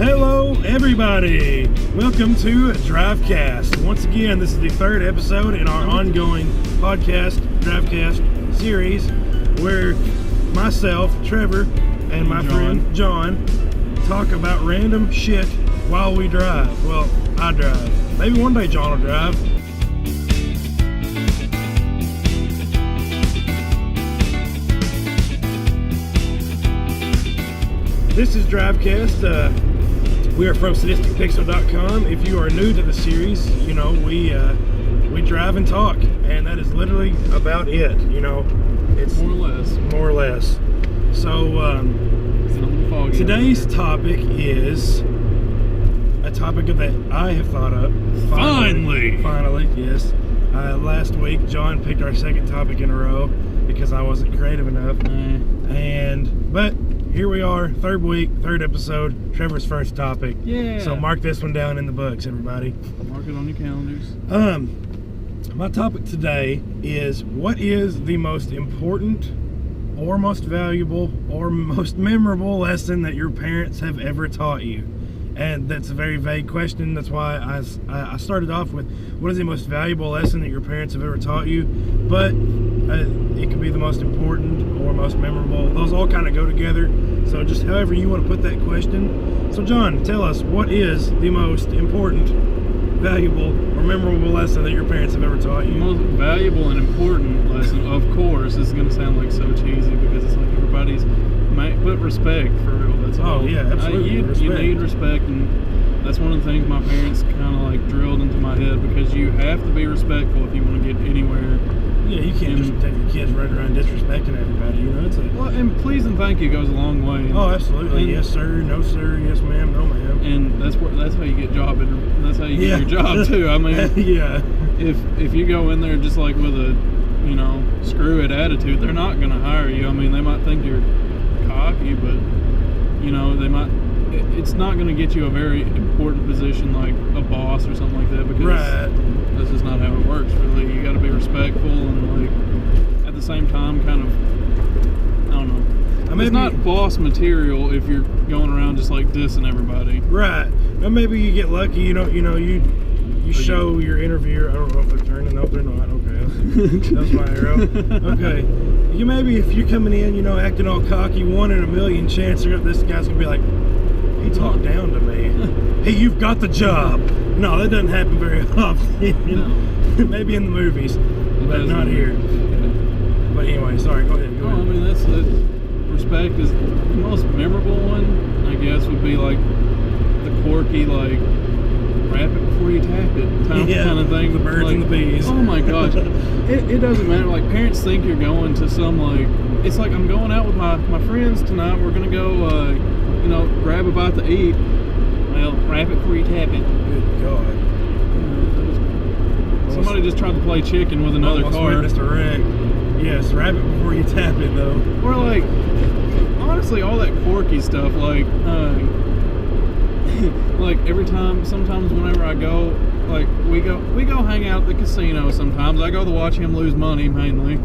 Hello, everybody. Welcome to DriveCast. Once again, this is the third episode in our ongoing podcast, DriveCast series, where myself, Trevor, and my friend John talk about random shit while we drive. Well, I drive. Maybe one day John will drive. This is DriveCast. We are from SadisticPixel.com. If you are new to the series, you know, we drive and talk, and that is literally about it. You know, it's more or less. So today's topic is a topic that I have thought up. Finally, yes. Last week, John picked our second topic in a row because I wasn't creative enough, but here we are, third week, third episode, Trevor's first topic. Yeah. So mark this one down in the books, everybody. Mark it on your calendars. My topic today is, what is the most important or most valuable or most memorable lesson that your parents have ever taught you? And that's a very vague question. That's why I started off with, what is the most valuable lesson that your parents have ever taught you? But it could be the most important or most memorable. Those all kind of go together. So just however you want to put that question. So John, tell us, what is the most important, valuable, or memorable lesson that your parents have ever taught you? The most valuable and important lesson, of course, this is going to sound like so cheesy because it's like everybody's, but respect, for real. That's all. Oh yeah, absolutely. You need respect, and that's one of the things my parents kind of like drilled into my head, because you have to be respectful if you want to get anywhere. Yeah, you can't just take your kids running around disrespecting everybody, you know. Well, and please and thank you goes a long way. Oh, absolutely. Yes, sir. No, sir. Yes, ma'am. No, ma'am. And that's how you get that's how you get your job too. I mean, yeah. If you go in there just like with a, you know, screw it attitude, they're not gonna hire you. I mean, they might think you're cocky, but you know, it's not gonna get you a very important position like a boss or something like that, because that's just not how it works, really. You got to be respectful and like at the same time kind of, I don't know. It's not boss material if you're going around just like dissing everybody. Right. Now maybe you get lucky. You show your interviewer. I don't know if they're turning. No, they're not. Okay, that's my arrow. Okay. You maybe, if you're coming in, you know, acting all cocky, 1 in a million chance this guy's gonna be like, he talked down to me. Hey, you've got the job. No, that doesn't happen very often. You know? Maybe in the movies, but not here. Yeah. But anyway, sorry. Go ahead. I mean, that's respect is the most memorable one. I guess would be like the quirky, like, wrap it before you tap it kind of thing. The birds and the bees. Oh my gosh. It doesn't matter. Like, parents think you're going to some, like, it's like, I'm going out with my friends tonight. We're going to go, you know, grab a bite to eat. Well, wrap it before you tap it. Good God. Somebody just tried to play chicken with another car. Witnessed a wreck. Yes, wrap it before you tap it, though. Or, like, honestly, all that quirky stuff, like, like every time, sometimes whenever I go, like we go hang out at the casino sometimes. I go to watch him lose money mainly.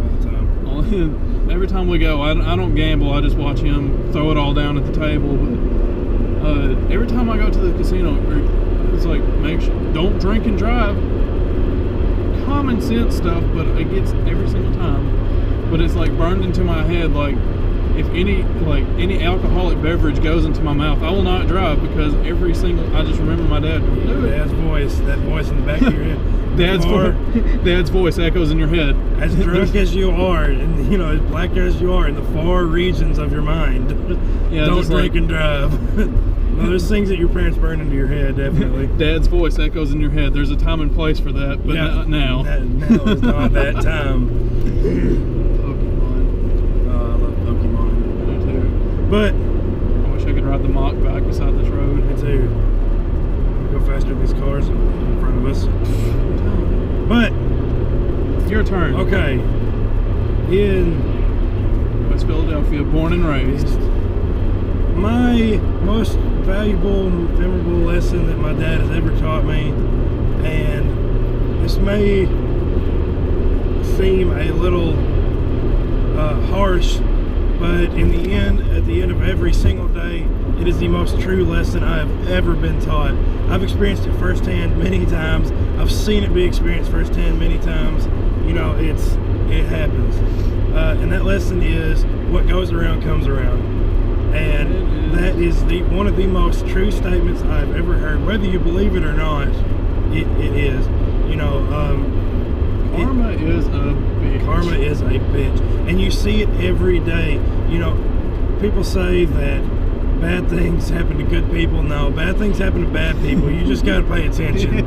All the time. Every time we go, I don't gamble, I just watch him throw it all down at the table. But every time I go to the casino, it's like, make sure, don't drink and drive. Common sense stuff, but it gets every single time. But it's like burned into my head, like, if any alcoholic beverage goes into my mouth, I will not drive, because I just remember my dad. Dad's voice, that voice in the back of your head. Dad's voice echoes in your head. As drunk as you are, and you know, as black as you are, in the far regions of your mind, don't drink and drive. No, there's things that your parents burn into your head, definitely. Dad's voice echoes in your head. There's a time and place for that, but not now. Now is not that time. But I wish I could ride the mock back beside this road. Me too. We'll go faster than these cars in front of us. But your turn. Okay. In West Philadelphia, born and raised. My most valuable, memorable lesson that my dad has ever taught me, and this may seem a little harsh, but in the end, at the end of every single day, It is the most true lesson I have ever been taught. I've experienced it firsthand many times. I've seen it be experienced firsthand many times. You know, it happens. And that lesson is what goes around comes around. And that is one of the most true statements I've ever heard. Whether you believe it or not, it is. You know, karma is a bitch. Karma is a bitch. And you see it every day. You know, people say that bad things happen to good people. No, bad things happen to bad people. You just got to pay attention.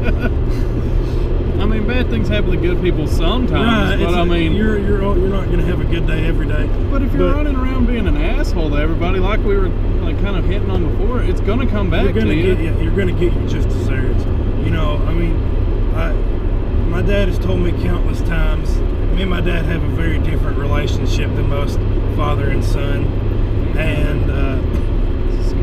I mean, bad things happen to good people sometimes, right, but I mean, you're not going to have a good day every day. But if you're running around being an asshole to everybody, like we were like kind of hitting on before, it's going to come back to you. You're going to get your just desserts. You know, I mean, my dad has told me countless times. Me and my dad have a very different relationship than most father and son, and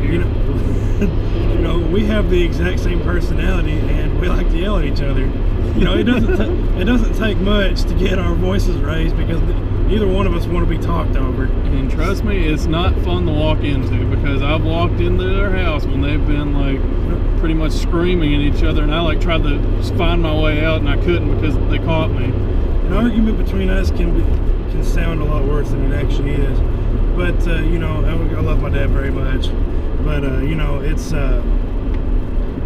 you know, we have the exact same personality, and we like to yell at each other. You know, it doesn't take much to get our voices raised because neither one of us want to be talked over. And trust me, it's not fun to walk into, because I've walked into their house when they've been like pretty much screaming at each other, and I like tried to find my way out and I couldn't because they caught me. An argument between us can sound a lot worse than it actually is. But you know, I love my dad very much. But you know, it's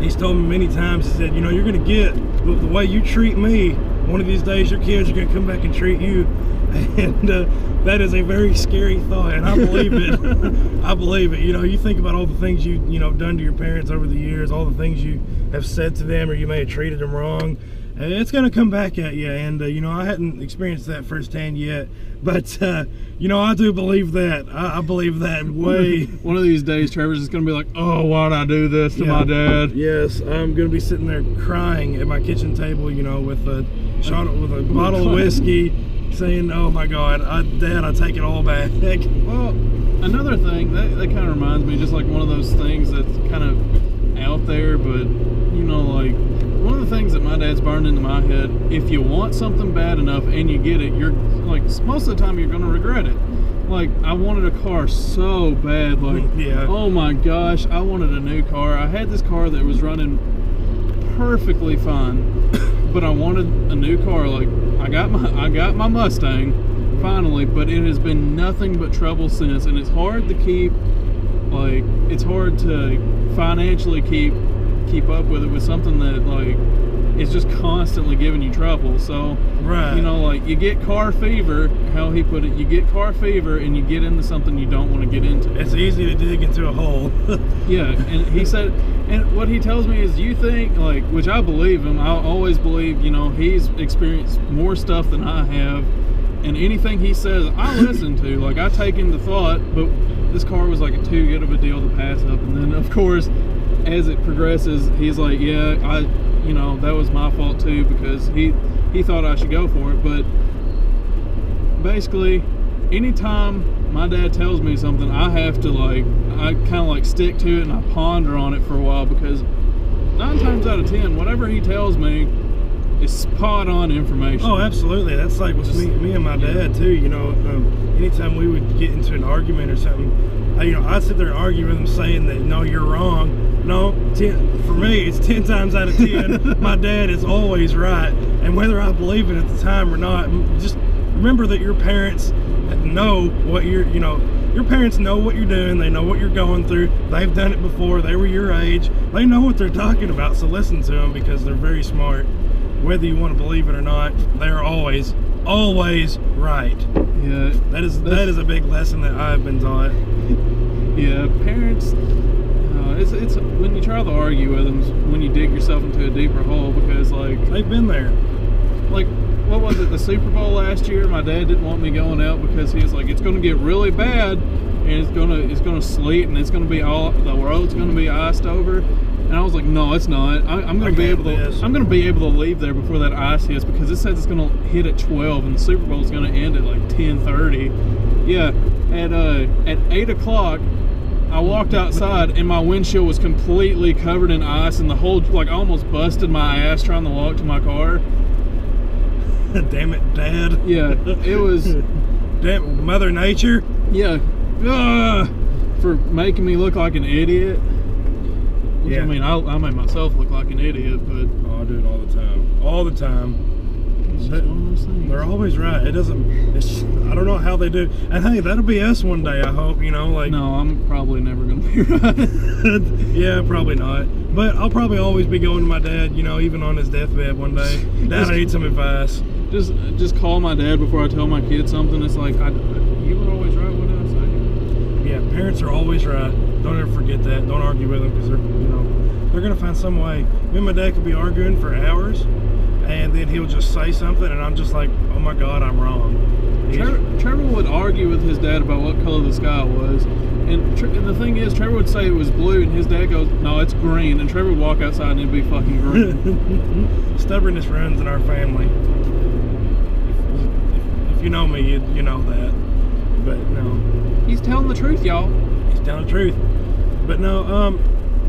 he's told me many times, he said, you know, you're gonna get the way you treat me, one of these days your kids are gonna come back and treat you. And that is a very scary thought, and I believe it. I believe it. You know, you think about all the things you know done to your parents over the years, all the things you have said to them, or you may have treated them wrong. And it's gonna come back at you. And you know, I hadn't experienced that firsthand yet, but you know, I do believe that. I believe that way. One of these days, Trevor's just gonna be like, "Oh, why'd I do this to my dad?" Yes, I'm gonna be sitting there crying at my kitchen table, you know, with a bottle of whiskey, saying, "Oh my God, Dad, I take it all back." Well, another thing that kind of reminds me, just like one of those things that's kind of out there, but you know, like one of the things that my dad's burned into my head: if you want something bad enough and you get it, you're like, most of the time you're gonna regret it. Like, I wanted a car so bad, like, yeah. Oh my gosh, I wanted a new car. I had this car that was running perfectly fine, but I wanted a new car. Like, I got my Mustang finally, but it has been nothing but trouble since, and it's hard to keep, like, it's hard to financially keep up with it with something that, like, it's just constantly giving you trouble. So, right, you know, like, you get car fever, how he put it, you get car fever and you get into something you don't want to get into. It's easy to dig into a hole. Yeah, and he said, and what he tells me is, you think, like, which I believe him, I always believe, you know, he's experienced more stuff than I have, and anything he says, I listen to, like, I take into thought, but this car was like too good of a deal to pass up. And then, of course, as it progresses, he's like, yeah, you know, that was my fault too, because he thought I should go for it. But basically, anytime my dad tells me something, I have to, like, I kind of like stick to it and I ponder on it for a while, because 9 times out of 10, whatever he tells me is spot on information. Oh, absolutely. That's like with me and my dad too. You know, anytime we would get into an argument or something, you know, I'd sit there and argue with him, saying that, no, you're wrong. No, for me, it's 10 times out of 10. My dad is always right, and whether I believe it at the time or not, just remember that your parents know what your parents know what you're doing. They know what you're going through. They've done it before. They were your age. They know what they're talking about. So listen to them, because they're very smart. Whether you want to believe it or not, they're always right. Yeah, that is a big lesson that I've been taught. Yeah, parents. It's when you try to argue with them, when you dig yourself into a deeper hole, because, like, they've been there. Like, what was it, the Super Bowl last year? My dad didn't want me going out because he was like, it's going to get really bad, and it's gonna sleet, and it's gonna be the road's gonna be iced over. And I was like, no, it's not. I'm gonna be able to leave there before that ice hits, because it says it's gonna hit at 12, and the Super Bowl is gonna end at like 10:30. Yeah, at 8 o'clock. I walked outside and my windshield was completely covered in ice, and the whole, like, I almost busted my ass trying to walk to my car. Damn it, Dad. Yeah, it was. Damn, Mother Nature. Yeah. for making me look like an idiot. Which, Yeah. I mean, I make myself look like an idiot, but Oh, I do it all the time. All the time. it's just one of those things. They're always right. It doesn't. It's. I don't know how they do. And hey, that'll be us one day. I hope. You know, like. No, I'm probably never gonna be right. Yeah, probably not. But I'll probably always be going to my dad. You know, even on his deathbed one day. Dad, I need some advice. Just call my dad before I tell my kid something. It's like, you were always right. What did I say? Yeah, parents are always right. Don't ever forget that. Don't argue with them because they're gonna find some way. Me and my dad could be arguing for hours, and then he'll just say something, and I'm just like, oh my God, I'm wrong. Trevor would argue with his dad about what color the sky was, and the thing is, Trevor would say it was blue, and his dad goes, no, it's green, and Trevor would walk outside and it'd be fucking green. Stubbornness runs in our family. If you know me, you know that. But no, He's telling the truth, y'all. he's telling the truth. But no,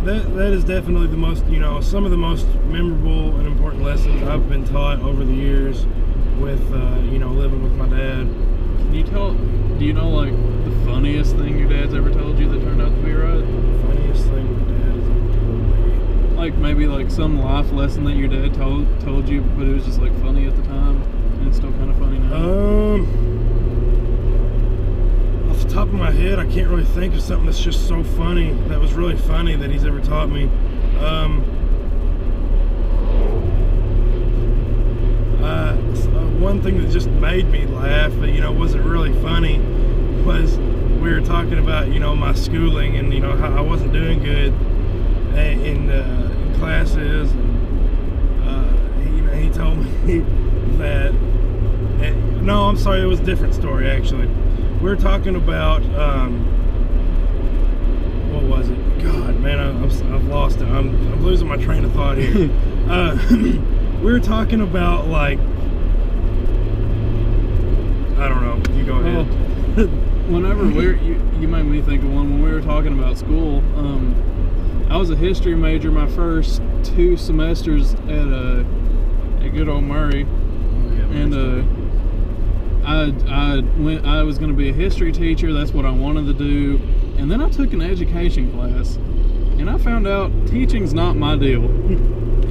that is definitely the most, some of the most memorable and important lessons I've been taught over the years with, living with my dad. Can you do you know, like, the funniest thing your dad's ever told you that turned out to be right? Funniest thing my dad has ever told me. Like, maybe, like, some life lesson that your dad told you, but it was just, like, funny at the time, and it's still kind of funny now? Off the top of my head, I can't really think of something that's just so funny, that was really funny that he's ever taught me. One thing that just made me laugh, but wasn't really funny, was we were talking about my schooling and how I wasn't doing good in classes. And, he told me that. No, I'm sorry, it was a different story actually. We were talking about what was it? God, man, I've lost it. I'm losing my train of thought here. We were talking about, like, I don't know. You go ahead. Well, whenever you made me think of one when we were talking about school. I was a history major my first 2 semesters at good old Murray, and I was going to be a history teacher. That's what I wanted to do. And then I took an education class, and I found out teaching's not my deal.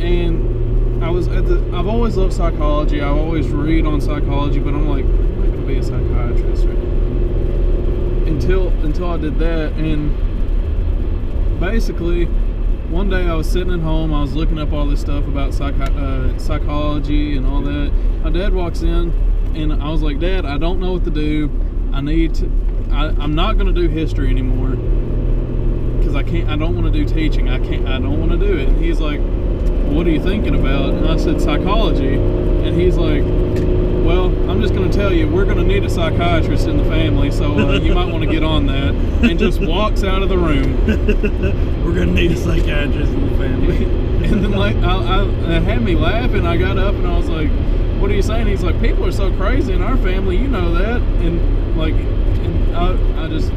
And I've always loved psychology. I always read on psychology, but I'm like, I'm not going to be a psychiatrist right now. Until I did that, and basically, one day I was sitting at home. I was looking up all this stuff about psychology and all that. My dad walks in, and I was like, Dad, I don't know what to do. I'm not going to do history anymore because I don't want to do teaching. I don't want to do it. And he's like, what are you thinking about? And I said, psychology. And he's like, well, I'm just going to tell you, we're going to need a psychiatrist in the family, so you might want to get on that. And just walks out of the room. We're going to need a psychiatrist in the family. And then, like, it had me laughing. I got up and I was like, what are you saying? He's like, people are so crazy in our family, you know that. And like, I just,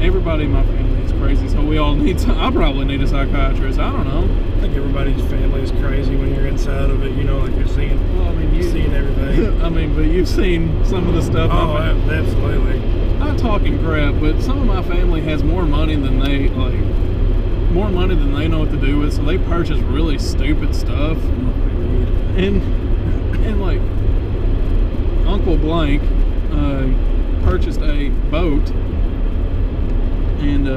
everybody in my family is crazy, so we all I probably need a psychiatrist. I don't know. I think everybody's family is crazy when you're inside of it, like you're seeing. Well, I mean, you've seen everything. I mean, but you've seen some of the stuff. Oh, absolutely. Not talking crap, but some of my family has more money than they know what to do with, so they purchase really stupid stuff. And like, Uncle Blank purchased a boat, and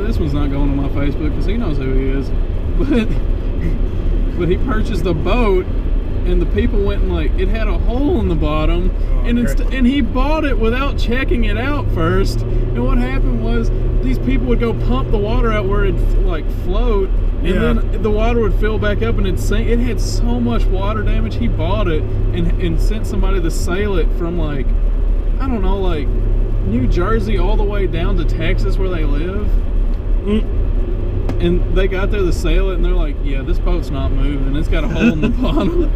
this one's not going on my Facebook because he knows who he is, but he purchased a boat, and the people went and, like, it had a hole in the bottom, and he bought it without checking it out first. And what happened was, these people would go pump the water out where it'd, like, float, and then the water would fill back up and it'd sink. It had so much water damage. He bought it and sent somebody to sail it from, like, I don't know, like, New Jersey all the way down to Texas where they live. And they got there to sail it, and they're like, yeah, this boat's not moving. It's got a hole in the bottom.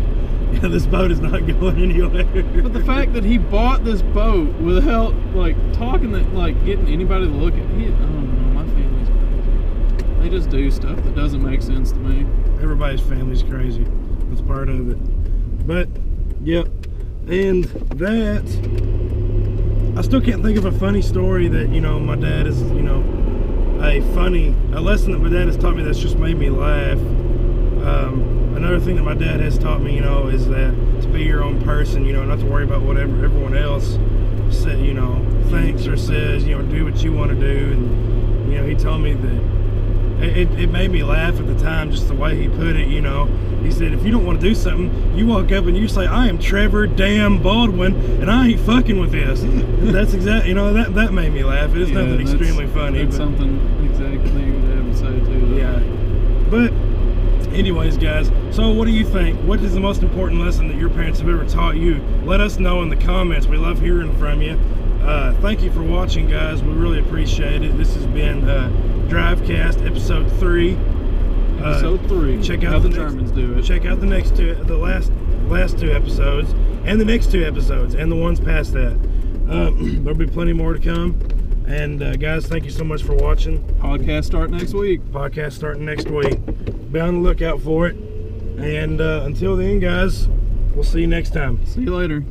Yeah, this boat is not going anywhere. But the fact that he bought this boat without, like, getting anybody to look at it, I don't know, my family's crazy. They just do stuff that doesn't make sense to me. Everybody's family's crazy. That's part of it. But, yep. And that, I still can't think of a funny story that, you know, my dad is, you know, a lesson that my dad has taught me that's just made me laugh. Another thing that my dad has taught me, you know, is that to be your own person, you know, not to worry about whatever everyone else said, you know, thinks or says, you know, do what you want to do. And, you know, he told me that it made me laugh at the time, just the way he put it, you know. He said, if you don't want to do something, you walk up and you say, I am Trevor damn Baldwin, and I ain't fucking with this. That's exactly, you know, that made me laugh. It is nothing extremely funny. That's something exactly what I have to say, too. Though. Yeah. But anyways, guys, so what do you think? What is the most important lesson that your parents have ever taught you? Let us know in the comments. We love hearing from you. Thank you for watching, guys. We really appreciate it. This has been DriveCast episode 3. Episode 3. Check out how the Germans do it. Check out the next two, the last 2 episodes, and the next 2 episodes, and the ones past that. There'll be plenty more to come. And guys, thank you so much for watching. Podcast starting next week. Podcast starting next week. Be on the lookout for it. And until then, guys, we'll see you next time. See you later.